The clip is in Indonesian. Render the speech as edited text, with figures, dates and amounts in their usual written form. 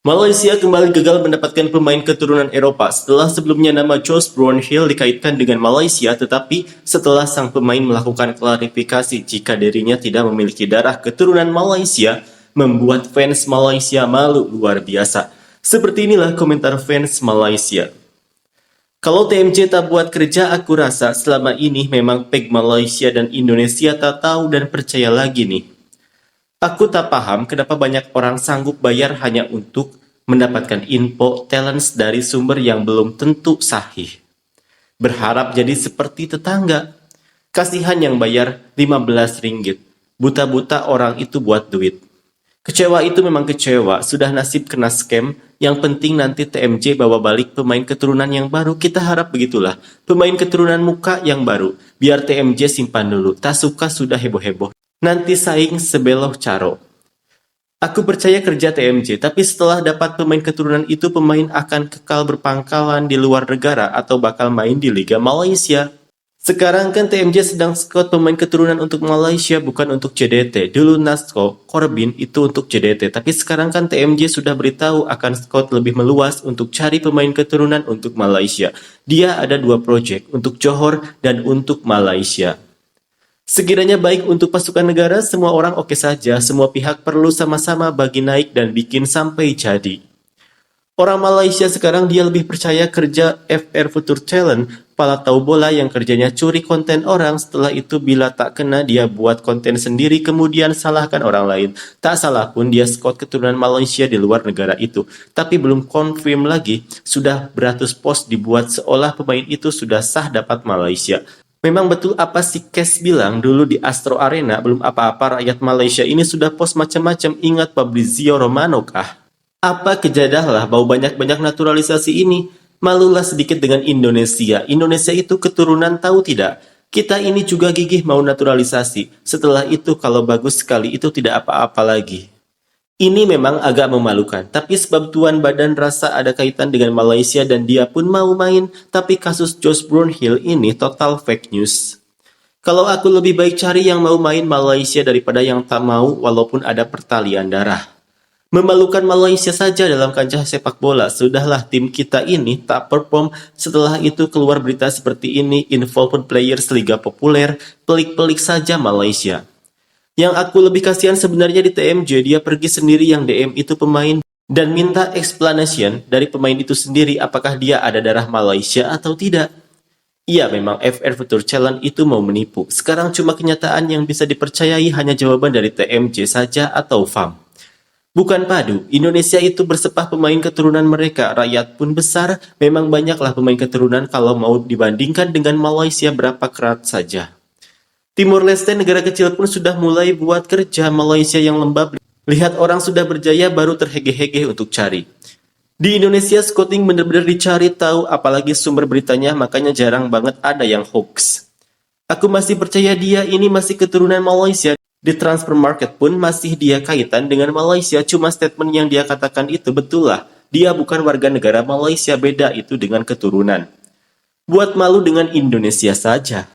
Malaysia kembali gagal mendapatkan pemain keturunan Eropa setelah sebelumnya nama Josh Brownhill dikaitkan dengan Malaysia, tetapi setelah sang pemain melakukan klarifikasi jika dirinya tidak memiliki darah keturunan Malaysia, membuat fans Malaysia malu luar biasa. Seperti inilah komentar fans Malaysia. Kalau TMJ tak buat kerja, aku rasa selama ini memang peg Malaysia dan Indonesia tak tahu dan percaya lagi nih. Aku tak paham kenapa banyak orang sanggup bayar hanya untuk mendapatkan info talents dari sumber yang belum tentu sahih. Berharap jadi seperti tetangga. Kasihan yang bayar 15 ringgit. Buta-buta orang itu buat duit. Kecewa itu memang kecewa, sudah nasib kena scam. Yang penting nanti TMJ bawa balik pemain keturunan yang baru. Kita harap begitulah. Pemain keturunan muka yang baru. Biar TMJ simpan dulu. Tak suka sudah heboh-heboh. Nanti saing sebeloh caro. Aku percaya kerja TMJ, tapi setelah dapat pemain keturunan itu, pemain akan kekal berpangkalan di luar negara atau bakal main di Liga Malaysia. Sekarang kan TMJ sedang scout pemain keturunan untuk Malaysia, bukan untuk JDT. Dulu Nasco, Corbin itu untuk JDT, tapi sekarang kan TMJ sudah beritahu akan scout lebih meluas untuk cari pemain keturunan untuk Malaysia. Dia ada 2 proyek, untuk Johor dan untuk Malaysia. Sekiranya baik untuk pasukan negara, semua orang oke saja, semua pihak perlu sama-sama bagi naik dan bikin sampai jadi. Orang Malaysia sekarang dia lebih percaya kerja FR Future Talent, pala tahu bola yang kerjanya curi konten orang, setelah itu bila tak kena dia buat konten sendiri kemudian salahkan orang lain. Tak salah pun dia scout keturunan Malaysia di luar negara itu, tapi belum confirm lagi, sudah beratus post dibuat seolah pemain itu sudah sah dapat Malaysia. Memang betul apa si Kes bilang dulu di Astro Arena, belum apa-apa rakyat Malaysia ini sudah post macam-macam, ingat Fabrizio Romano kah? Apa kejadah lah bau banyak-banyak naturalisasi ini? Malulah sedikit dengan Indonesia. Indonesia itu keturunan tahu tidak? Kita ini juga gigih mau naturalisasi. Setelah itu kalau bagus sekali itu tidak apa-apa lagi. Ini memang agak memalukan, tapi sebab tuan badan rasa ada kaitan dengan Malaysia dan dia pun mau main, tapi kasus Josh Brownhill ini total fake news. Kalau aku lebih baik cari yang mau main Malaysia daripada yang tak mau walaupun ada pertalian darah. Memalukan Malaysia saja dalam kancah sepak bola, sudahlah tim kita ini tak perform, setelah itu keluar berita seperti ini, involvement players liga populer, pelik-pelik saja Malaysia. Yang aku lebih kasihan sebenarnya di TMJ, dia pergi sendiri yang DM itu pemain dan minta explanation dari pemain itu sendiri apakah dia ada darah Malaysia atau tidak. Iya memang FR Future Challenge itu mau menipu. Sekarang cuma kenyataan yang bisa dipercayai hanya jawaban dari TMJ saja atau FAM. Bukan padu, Indonesia itu bersepah pemain keturunan mereka, rakyat pun besar, memang banyaklah pemain keturunan kalau mau dibandingkan dengan Malaysia berapa kerat saja. Timur Leste negara kecil pun sudah mulai buat kerja, Malaysia yang lembab. Lihat orang sudah berjaya baru terhege-hege untuk cari. Di Indonesia scouting benar-benar dicari tahu apalagi sumber beritanya, makanya jarang banget ada yang hoax. Aku masih percaya dia ini masih keturunan Malaysia. Di transfer market pun masih dia kaitan dengan Malaysia, cuma statement yang dia katakan itu betul lah. Dia bukan warga negara Malaysia, beda itu dengan keturunan. Buat malu dengan Indonesia saja.